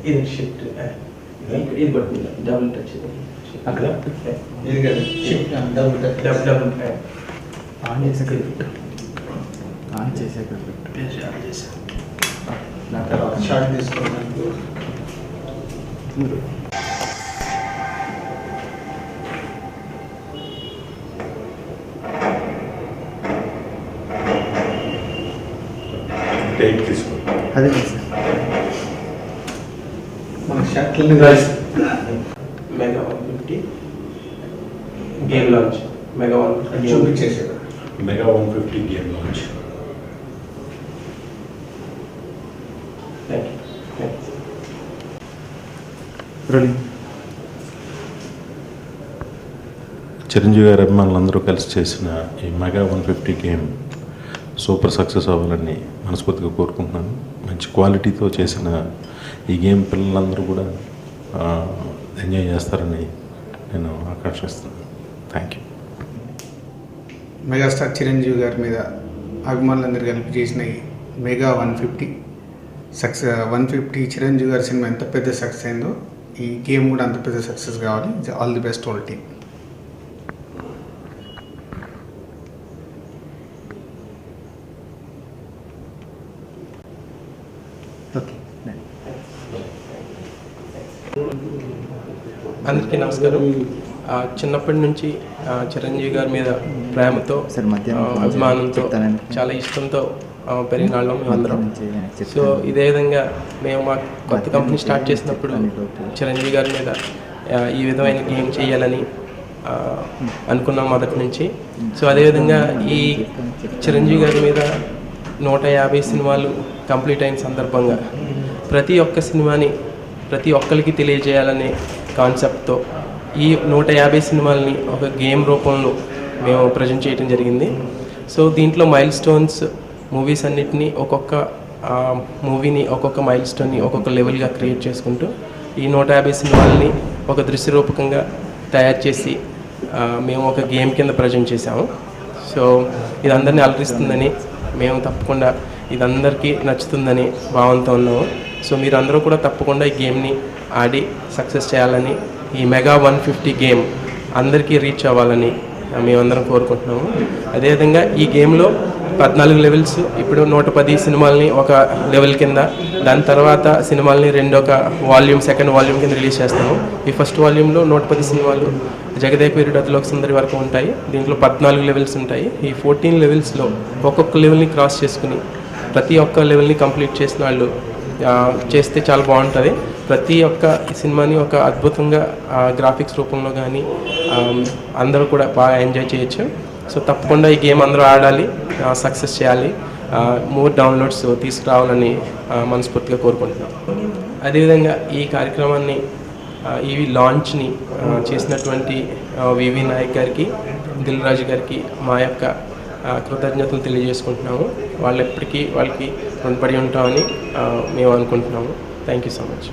ఇది షిఫ్ట్ ఇది పడుతుంది డబుల్ టచ్ అక్కడ ఇది కదా షిఫ్ట్ డబుల్ ఆన్ చేసాక షార్ట్ తీసుకోవడానికి టైట్ తీసుకో అదే మన షార్ట్లని మెగా 150 గేమ్ లాంచ్ మెగా 150 చూపించేసారు మెగా 150 గేమ్ లాంచ్. చిరంజీవి గారి అభిమానులందరూ కలిసి చేసిన ఈ మెగా 150 గేమ్ సూపర్ సక్సెస్ అవ్వాలని మనస్ఫూర్తిగా కోరుకుంటున్నాను. మంచి క్వాలిటీతో చేసిన ఈ గేమ్ పిల్లలందరూ కూడా ఎంజాయ్ చేస్తారని నేను ఆకాంక్షిస్తున్నాను. Thank you. మెగాస్టార్ చిరంజీవి గారి మీద అభిమానులందరూ కలిపి చేసిన ఈ మెగా 150 చిరంజీవి గారి సినిమా ఎంత పెద్ద సక్సెస్ అయిందో ఈ గేమ్ కూడా అంత పెద్ద సక్సెస్ కావాలి. All the best whole team. అందరికీ నమస్కారం. చిన్నప్పటి నుంచి చిరంజీవి గారి మీద ప్రేమతో అభిమానంతో చాలా ఇష్టంతో పెరిగిన వాళ్ళం మేమందరం. సో ఇదే విధంగా మేము మా కొత్త కంపెనీ స్టార్ట్ చేసినప్పుడు చిరంజీవి గారి మీద ఈ విధమైన గేమ్ చేయాలని అనుకున్నాం మొదటి నుంచి. సో అదేవిధంగా ఈ చిరంజీవి గారి మీద 150 సినిమాలు కంప్లీట్ అయిన సందర్భంగా ప్రతి ఒక్క సినిమాని ప్రతి ఒక్కరికి తెలియజేయాలనే కాన్సెప్ట్తో ఈ 150 సినిమాలని ఒక గేమ్ రూపంలో మేము ప్రజెంట్ చేయడం జరిగింది. సో దీంట్లో మైల్ స్టోన్స్ మూవీస్ అన్నిటినీ ఒక్కొక్క మూవీని ఒక్కొక్క మైల్ స్టోన్ని ఒక్కొక్క లెవెల్గా క్రియేట్ చేసుకుంటూ ఈ 150 సినిమాలని ఒక దృశ్యరూపకంగా తయారు చేసి మేము ఒక గేమ్ కింద ప్రజెంట్ చేసాము. సో ఇది అందరినీ అలరిస్తుందని మేము తప్పకుండా ఇది అందరికీ నచ్చుతుందని భావంతో ఉన్నాము. సో మీరు అందరూ కూడా తప్పకుండా ఈ గేమ్ని ఆడి సక్సెస్ చేయాలని, ఈ మెగా 150 గేమ్ అందరికీ రీచ్ అవ్వాలని మేమందరం కోరుకుంటున్నాము. అదేవిధంగా ఈ గేమ్లో 14 లెవెల్స్, ఇప్పుడు 110 సినిమాలని ఒక లెవెల్ కింద, దాని తర్వాత సినిమాలని సెకండ్ వాల్యూమ్ కింద రిలీజ్ చేస్తాము. ఈ ఫస్ట్ వాల్యూమ్లో 110 సినిమాలు జగదేక వీరుడు అతిలోక సుందరి వరకు ఉంటాయి. దీంట్లో 14 లెవెల్స్ ఉంటాయి. ఈ 14 లెవెల్స్లో ఒక్కొక్క లెవెల్ని క్రాస్ చేసుకుని ప్రతి ఒక్క లెవెల్ని కంప్లీట్ చేసిన వాళ్ళు చేస్తే చాలా బాగుంటుంది. ప్రతి ఒక్క సినిమాని ఒక అద్భుతంగా గ్రాఫిక్స్ రూపంలో కానీ అందరూ కూడా బాగా ఎంజాయ్ చేయొచ్చు. సో తప్పకుండా ఈ గేమ్ అందరూ ఆడాలి, సక్సెస్ చేయాలి, మోర్ డౌన్లోడ్స్ తీసుకురావాలని మనస్ఫూర్తిగా కోరుకుంటున్నాం. అదేవిధంగా ఈ కార్యక్రమాన్ని ఈ లాంచ్ని చేసినటువంటి వివి నాయక్ గారికి, దిల్ రాజు గారికి మా యొక్క కృతజ్ఞతలు తెలియజేసుకుంటున్నాము. వాళ్ళు ఎప్పటికీ వాళ్ళకి రుణపడి ఉంటామని మేము అనుకుంటున్నాము. Thank you so much.